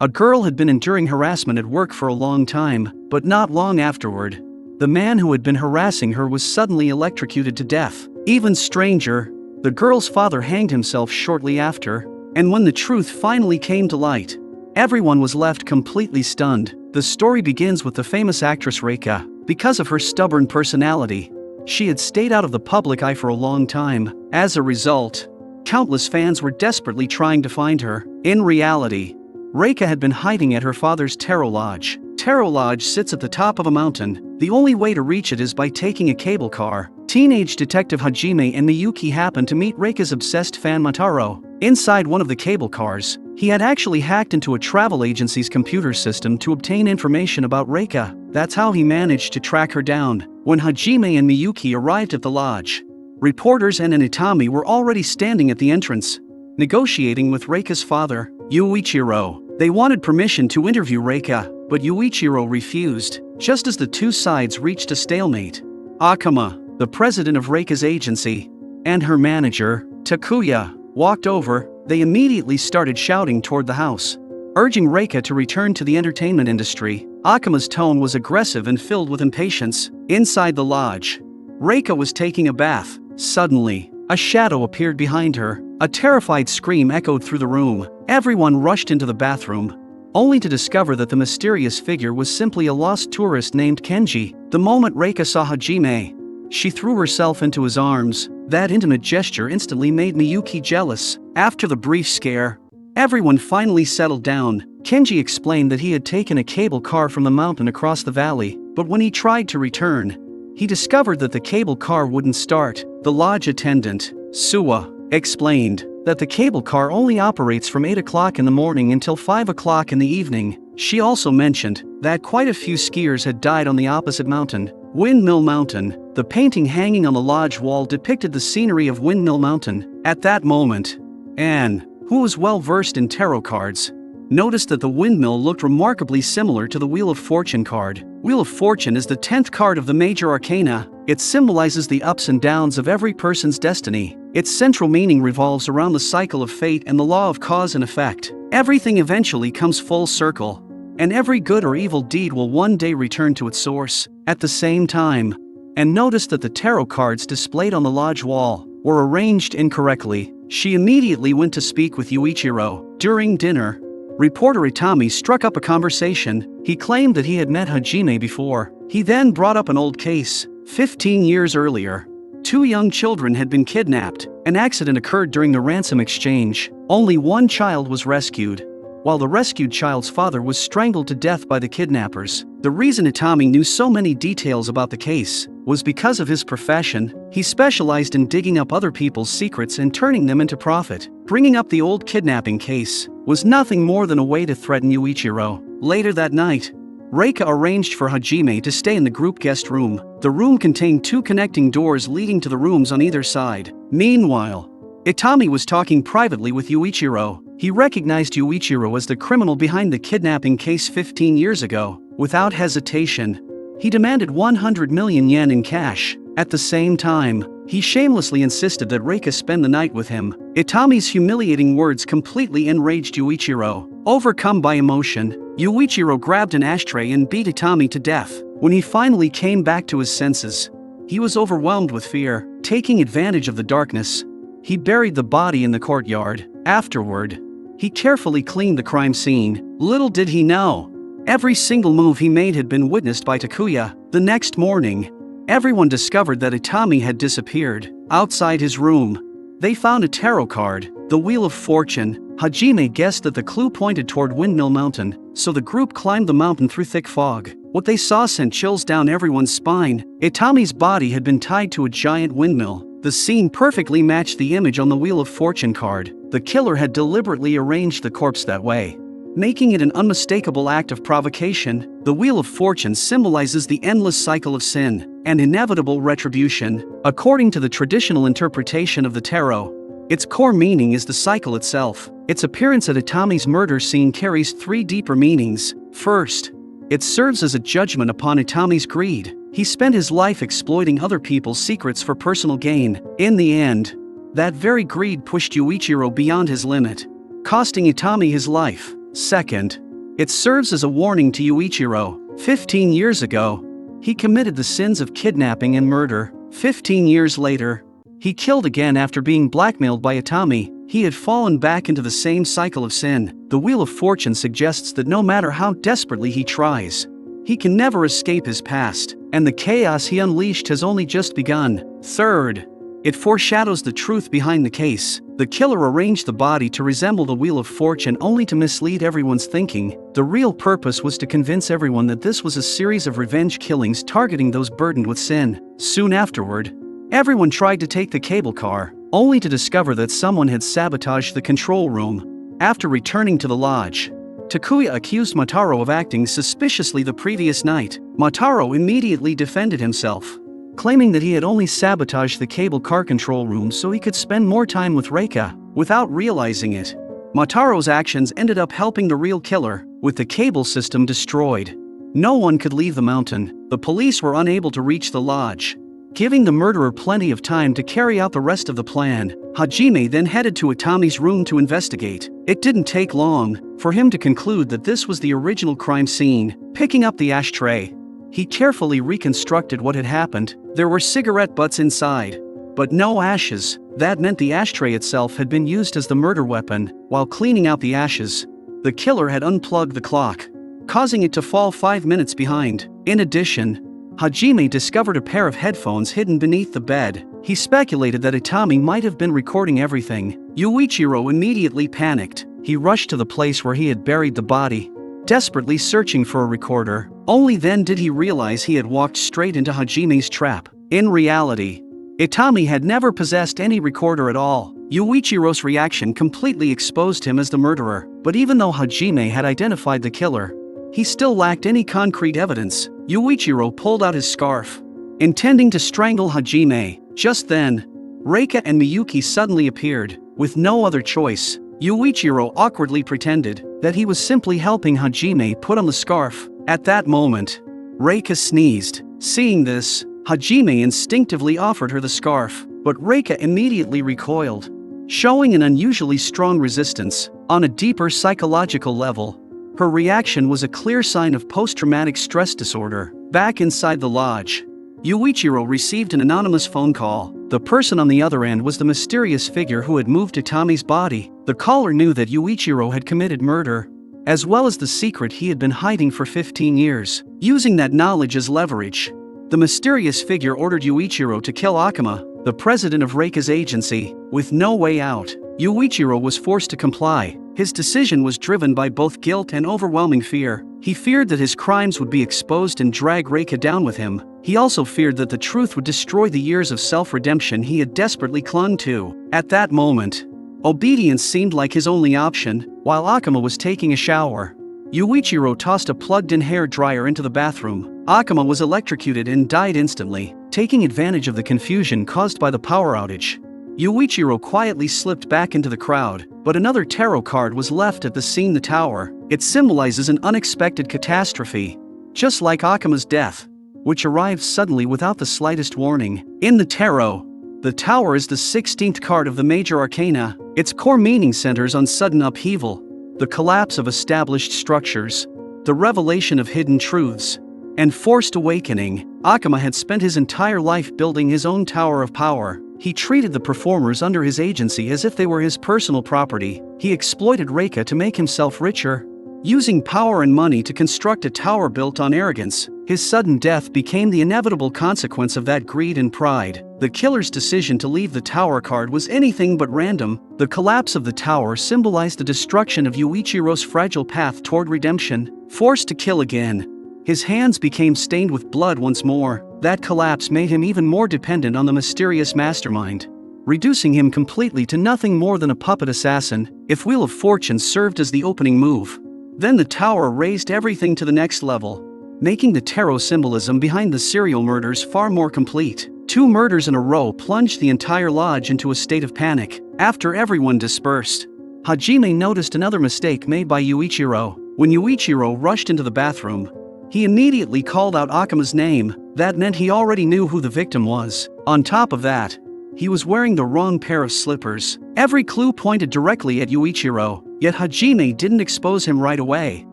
A girl had been enduring harassment at work for a long time, but not long afterward, the man who had been harassing her was suddenly electrocuted to death. Even stranger, the girl's father hanged himself shortly after, and when the truth finally came to light, everyone was left completely stunned. The story begins with the famous actress Reika. Because of her stubborn personality, she had stayed out of the public eye for a long time. As a result, countless fans were desperately trying to find her. In reality, Reika had been hiding at her father's Tero Lodge. Tero Lodge sits at the top of a mountain. The only way to reach it is by taking a cable car. Teenage detective Hajime and Miyuki happened to meet Reika's obsessed fan Mataro. Inside one of the cable cars, he had actually hacked into a travel agency's computer system to obtain information about Reika. That's how he managed to track her down. When Hajime and Miyuki arrived at the lodge, reporters and an Itami were already standing at the entrance, negotiating with Reika's father, Yuichiro. They wanted permission to interview Reika, but Yuichiro refused. Just as the two sides reached a stalemate, Akama, the president of Reika's agency, and her manager, Takuya, walked over. They immediately started shouting toward the house, urging Reika to return to the entertainment industry. Akama's tone was aggressive and filled with impatience. Inside the lodge, Reika was taking a bath. Suddenly, a shadow appeared behind her. A terrified scream echoed through the room. Everyone rushed into the bathroom, only to discover that the mysterious figure was simply a lost tourist named Kenji. The moment Reika saw Hajime, she threw herself into his arms. That intimate gesture instantly made Miyuki jealous. After the brief scare, everyone finally settled down. Kenji explained that he had taken a cable car from the mountain across the valley, but when he tried to return, he discovered that the cable car wouldn't start. The lodge attendant, Suwa, explained that the cable car only operates from 8 o'clock in the morning until 5 o'clock in the evening. She also mentioned that quite a few skiers had died on the opposite mountain, Windmill Mountain. The painting hanging on the lodge wall depicted the scenery of Windmill Mountain. At that moment, Anne, who was well versed in tarot cards, noticed that the windmill looked remarkably similar to the Wheel of Fortune card. Wheel of Fortune is the 10th card of the major arcana. It symbolizes the ups and downs of every person's destiny. Its central meaning revolves around the cycle of fate and the law of cause and effect. Everything eventually comes full circle, and every good or evil deed will one day return to its source. At the same time, Anne noticed that the tarot cards displayed on the lodge wall were arranged incorrectly. She immediately went to speak with Yuichiro. During dinner, reporter Itami struck up a conversation. He claimed that he had met Hajime before. He then brought up an old case. 15 years earlier, 2 young children had been kidnapped. An accident occurred during the ransom exchange. Only one child was rescued, while the rescued child's father was strangled to death by the kidnappers. The reason Itami knew so many details about the case was because of his profession. He specialized in digging up other people's secrets and turning them into profit. Bringing up the old kidnapping case was nothing more than a way to threaten Yuichiro. Later that night, Reika arranged for Hajime to stay in the group guest room. The room contained 2 connecting doors leading to the rooms on either side. Meanwhile, Itami was talking privately with Yuichiro. He recognized Yuichiro as the criminal behind the kidnapping case 15 years ago. Without hesitation, he demanded 100 million yen in cash. At the same time, he shamelessly insisted that Reika spend the night with him. Itami's humiliating words completely enraged Yuichiro. Overcome by emotion, Yuichiro grabbed an ashtray and beat Itami to death. When he finally came back to his senses, he was overwhelmed with fear. Taking advantage of the darkness, he buried the body in the courtyard. Afterward, he carefully cleaned the crime scene. Little did he know, every single move he made had been witnessed by Takuya. The next morning, everyone discovered that Itami had disappeared. Outside his room, they found a tarot card, the Wheel of Fortune. Hajime guessed that the clue pointed toward Windmill Mountain, so the group climbed the mountain through thick fog. What they saw sent chills down everyone's spine. Itami's body had been tied to a giant windmill. The scene perfectly matched the image on the Wheel of Fortune card. The killer had deliberately arranged the corpse that way, making it an unmistakable act of provocation. The Wheel of Fortune symbolizes the endless cycle of sin and inevitable retribution. According to the traditional interpretation of the tarot, its core meaning is the cycle itself. Its appearance at Itami's murder scene carries 3 deeper meanings. First, it serves as a judgment upon Itami's greed. He spent his life exploiting other people's secrets for personal gain. In the end, that very greed pushed Yuichiro beyond his limit, costing Itami his life. Second, It serves as a warning to Yuichiro. 15 years ago, he committed the sins of kidnapping and murder. 15 years later, he killed again after being blackmailed by Itami. He had fallen back into the same cycle of sin. The Wheel of Fortune suggests that no matter how desperately he tries, he can never escape his past, and the chaos he unleashed has only just begun. Third, it foreshadows the truth behind the case. The killer arranged the body to resemble the Wheel of Fortune only to mislead everyone's thinking. The real purpose was to convince everyone that this was a series of revenge killings targeting those burdened with sin. Soon afterward, everyone tried to take the cable car, only to discover that someone had sabotaged the control room. After returning to the lodge, Takuya accused Mataro of acting suspiciously the previous night. Mataro immediately defended himself, claiming that he had only sabotaged the cable car control room so he could spend more time with Reika. Without realizing it, Mataro's actions ended up helping the real killer. With the cable system destroyed, no one could leave the mountain. The police were unable to reach the lodge, giving the murderer plenty of time to carry out the rest of the plan. Hajime then headed to Itami's room to investigate. It didn't take long for him to conclude that this was the original crime scene. Picking up the ashtray, he carefully reconstructed what had happened. There were cigarette butts inside, but no ashes. That meant the ashtray itself had been used as the murder weapon. While cleaning out the ashes, the killer had unplugged the clock, causing it to fall 5 minutes behind. In addition, Hajime discovered a pair of headphones hidden beneath the bed. He speculated that Itami might have been recording everything. Yuichiro immediately panicked. He rushed to the place where he had buried the body, desperately searching for a recorder. Only then did he realize he had walked straight into Hajime's trap. In reality, Itami had never possessed any recorder at all. Yuichiro's reaction completely exposed him as the murderer. But even though Hajime had identified the killer, he still lacked any concrete evidence. Yuichiro pulled out his scarf, intending to strangle Hajime. Just then, Reika and Miyuki suddenly appeared. With no other choice, Yuichiro awkwardly pretended that he was simply helping Hajime put on the scarf. At that moment, Reika sneezed. Seeing this, Hajime instinctively offered her the scarf, but Reika immediately recoiled, showing an unusually strong resistance. On a deeper psychological level, her reaction was a clear sign of post-traumatic stress disorder. Back inside the lodge, Yuichiro received an anonymous phone call. The person on the other end was the mysterious figure who had moved Itami's body. The caller knew that Yuichiro had committed murder, as well as the secret he had been hiding for 15 years. Using that knowledge as leverage, the mysterious figure ordered Yuichiro to kill Akama, the president of Reika's agency. With no way out, Yuichiro was forced to comply. His decision was driven by both guilt and overwhelming fear. He feared that his crimes would be exposed and drag Reika down with him. He also feared that the truth would destroy the years of self-redemption he had desperately clung to. At that moment, obedience seemed like his only option. While Akama was taking a shower, Yuichiro tossed a plugged-in hair dryer into the bathroom. Akama was electrocuted and died instantly. Taking advantage of the confusion caused by the power outage, Yuichiro quietly slipped back into the crowd, but another tarot card was left at the scene. The tower. It symbolizes an unexpected catastrophe, just like Akama's death, which arrived suddenly without the slightest warning. In the tarot, the tower is the 16th card of the major arcana. Its core meaning centers on sudden upheaval, the collapse of established structures, the revelation of hidden truths, and forced awakening. Akama had spent his entire life building his own tower of power. He treated the performers under his agency as if they were his personal property. He exploited Reika to make himself richer, using power and money to construct a tower built on arrogance. His sudden death became the inevitable consequence of that greed and pride. The killer's decision to leave the tower card was anything but random. The collapse of the tower symbolized the destruction of Yuichiro's fragile path toward redemption. Forced to kill again, his hands became stained with blood once more. That collapse made him even more dependent on the mysterious mastermind, reducing him completely to nothing more than a puppet assassin. If Wheel of Fortune served as the opening move, then the tower raised everything to the next level, making the Tero symbolism behind the serial murders far more complete. 2 murders in a row plunged the entire lodge into a state of panic. After everyone dispersed, Hajime noticed another mistake made by Yuichiro. When Yuichiro rushed into the bathroom, he immediately called out Akama's name. That meant he already knew who the victim was. On top of that, he was wearing the wrong pair of slippers. Every clue pointed directly at Yuichiro. Yet Hajime didn't expose him right away,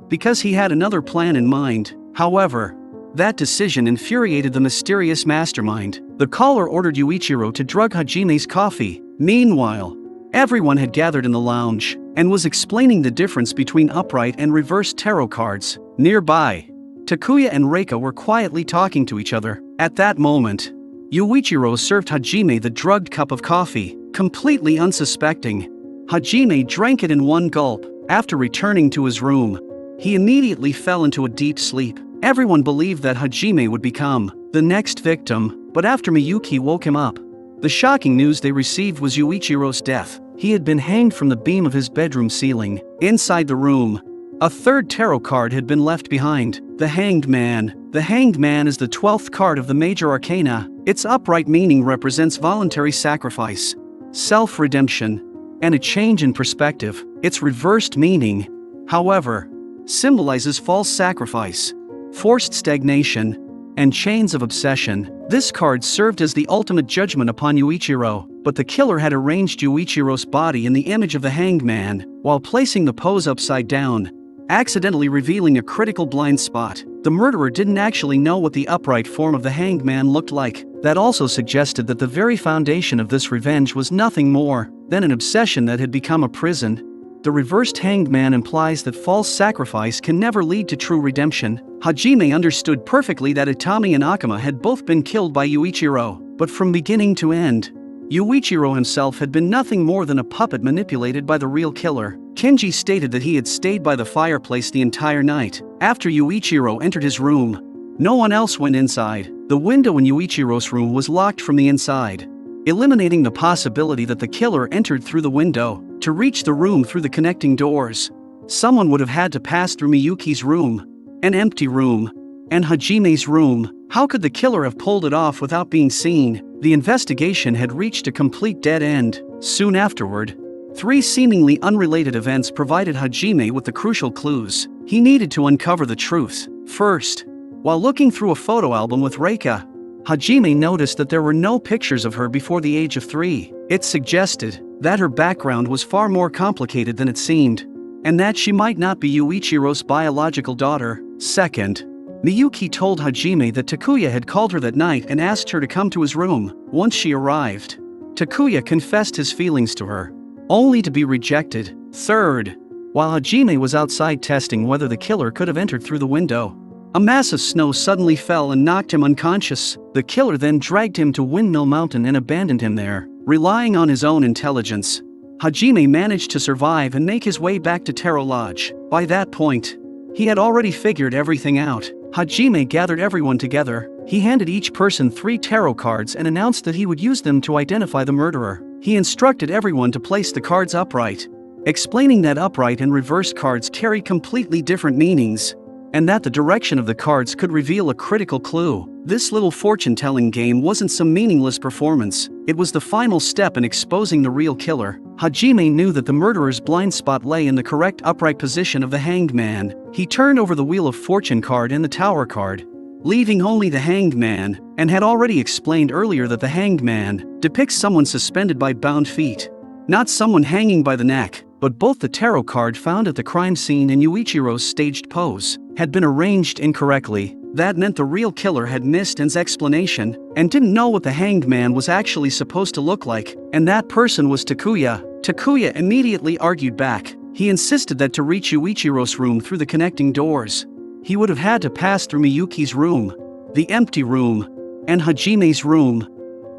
because he had another plan in mind. However, that decision infuriated the mysterious mastermind. The caller ordered Yuichiro to drug Hajime's coffee. Meanwhile, everyone had gathered in the lounge and was explaining the difference between upright and reverse tarot cards. Nearby, Takuya and Reika were quietly talking to each other. At that moment, Yuichiro served Hajime the drugged cup of coffee, completely unsuspecting. Hajime drank it in one gulp. After returning to his room, he immediately fell into a deep sleep. Everyone believed that Hajime would become the next victim, but after Miyuki woke him up, the shocking news they received was Yuichiro's death. He had been hanged from the beam of his bedroom ceiling. Inside the room, a third tarot card had been left behind, the Hanged Man. The Hanged Man is the 12th card of the major arcana. Its upright meaning represents voluntary sacrifice, self-redemption, and a change in perspective. Its reversed meaning, however, symbolizes false sacrifice, forced stagnation, and chains of obsession. This card served as the ultimate judgment upon Yuichiro, but the killer had arranged Yuichiro's body in the image of the Hanged Man, while placing the pose upside down, accidentally revealing a critical blind spot. The murderer didn't actually know what the upright form of the Hanged Man looked like. That also suggested that the very foundation of this revenge was nothing more than an obsession that had become a prison. The reversed Hanged Man implies that false sacrifice can never lead to true redemption. Hajime understood perfectly that Itami and Akama had both been killed by Yuichiro, but from beginning to end, Yuichiro himself had been nothing more than a puppet manipulated by the real killer. Kenji stated that he had stayed by the fireplace the entire night. After Yuichiro entered his room, no one else went inside. The window in Yuichiro's room was locked from the inside, eliminating the possibility that the killer entered through the window. To reach the room through the connecting doors, someone would have had to pass through Miyuki's room, an empty room, and Hajime's room. How could the killer have pulled it off without being seen? The investigation had reached a complete dead end. Soon afterward, 3 seemingly unrelated events provided Hajime with the crucial clues. He needed to uncover the truth. First, while looking through a photo album with Reika, Hajime noticed that there were no pictures of her before the age of 3. It suggested that her background was far more complicated than it seemed, and that she might not be Yuichiro's biological daughter. Second, Miyuki told Hajime that Takuya had called her that night and asked her to come to his room. Once she arrived, Takuya confessed his feelings to her, only to be rejected. Third, while Hajime was outside testing whether the killer could have entered through the window, a mass of snow suddenly fell and knocked him unconscious. The killer then dragged him to Windmill Mountain and abandoned him there. Relying on his own intelligence, Hajime managed to survive and make his way back to Tero Lodge. By that point, he had already figured everything out. Hajime gathered everyone together. He handed each person 3 tarot cards and announced that he would use them to identify the murderer. He instructed everyone to place the cards upright, explaining that upright and reverse cards carry completely different meanings, and that the direction of the cards could reveal a critical clue. This little fortune-telling game wasn't some meaningless performance. It was the final step in exposing the real killer. Hajime knew that the murderer's blind spot lay in the correct upright position of the Hanged Man. He turned over the Wheel of Fortune card and the Tower card, leaving only the Hanged Man, and had already explained earlier that the Hanged Man depicts someone suspended by bound feet, not someone hanging by the neck. But both the tarot card found at the crime scene and Yuichiro's staged pose had been arranged incorrectly. That meant the real killer had missed his explanation and didn't know what the Hanged Man was actually supposed to look like, and that person was Takuya. Takuya immediately argued back. He insisted that to reach Yuichiro's room through the connecting doors, he would have had to pass through Miyuki's room, the empty room, and Hajime's room.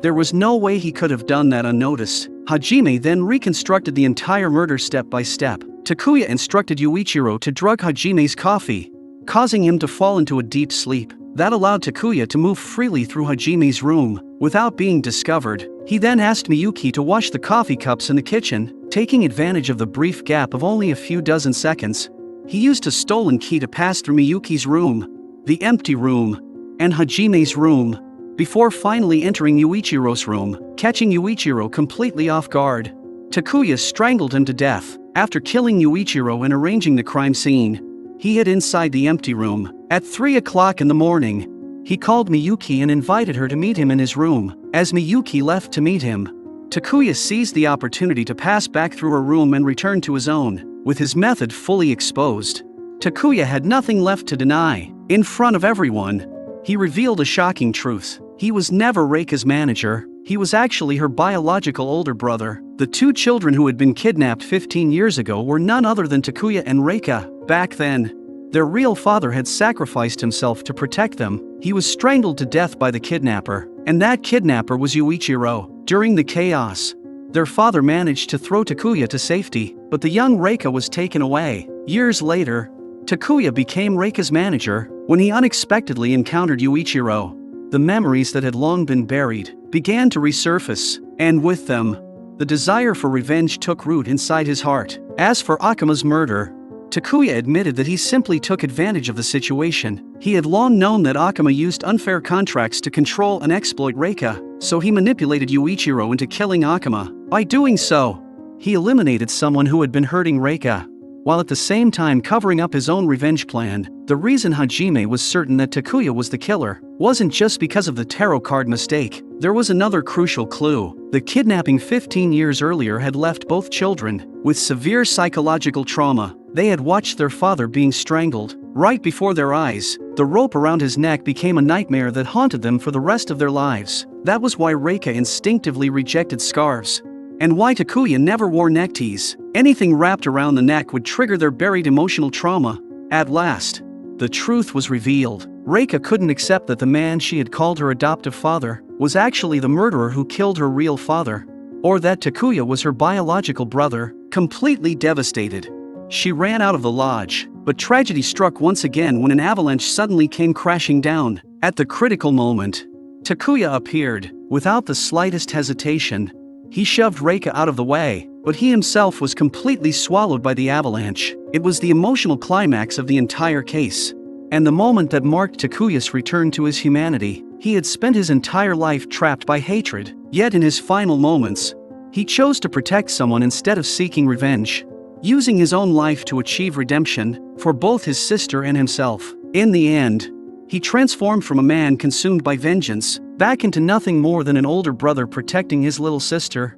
There was no way he could have done that unnoticed. Hajime then reconstructed the entire murder step by step. Takuya instructed Yuichiro to drug Hajime's coffee, causing him to fall into a deep sleep. That allowed Takuya to move freely through Hajime's room without being discovered. He then asked Miyuki to wash the coffee cups in the kitchen. Taking advantage of the brief gap of only a few dozen seconds, he used a stolen key to pass through Miyuki's room, the empty room, and Hajime's room, before finally entering Yuichiro's room, catching Yuichiro completely off guard. Takuya strangled him to death. After killing Yuichiro and arranging the crime scene, he hid inside the empty room. At 3 o'clock in the morning, he called Miyuki and invited her to meet him in his room. As Miyuki left to meet him, Takuya seized the opportunity to pass back through her room and return to his own. With his method fully exposed, Takuya had nothing left to deny. In front of everyone, he revealed a shocking truth. He was never Reika's manager. He was actually her biological older brother. The two children who had been kidnapped 15 years ago were none other than Takuya and Reika. Back then, their real father had sacrificed himself to protect them. He was strangled to death by the kidnapper, and that kidnapper was Yuichiro. During the chaos, their father managed to throw Takuya to safety, but the young Reika was taken away. Years later, Takuya became Reika's manager when he unexpectedly encountered Yuichiro. The memories that had long been buried began to resurface, and with them, the desire for revenge took root inside his heart. As for Akuma's murder, Takuya admitted that he simply took advantage of the situation. He had long known that Akuma used unfair contracts to control and exploit Reika, so he manipulated Yuichiro into killing Akuma. By doing so, he eliminated someone who had been hurting Reika, while at the same time covering up his own revenge plan. The reason Hajime was certain that Takuya was the killer wasn't just because of the tarot card mistake. There was another crucial clue. The kidnapping 15 years earlier had left both children with severe psychological trauma. They had watched their father being strangled right before their eyes. The rope around his neck became a nightmare that haunted them for the rest of their lives. That was why Reika instinctively rejected scarves, and why Takuya never wore neckties. Anything wrapped around the neck would trigger their buried emotional trauma. At last, the truth was revealed. Reika couldn't accept that the man she had called her adoptive father was actually the murderer who killed her real father, or that Takuya was her biological brother. Completely devastated, she ran out of the lodge, but tragedy struck once again when an avalanche suddenly came crashing down. At the critical moment, Takuya appeared. Without the slightest hesitation, he shoved Reika out of the way, but he himself was completely swallowed by the avalanche. It was the emotional climax of the entire case, and the moment that marked Takuya's return to his humanity. He had spent his entire life trapped by hatred, yet in his final moments, he chose to protect someone instead of seeking revenge, using his own life to achieve redemption for both his sister and himself. In the end, he transformed from a man consumed by vengeance back into nothing more than an older brother protecting his little sister.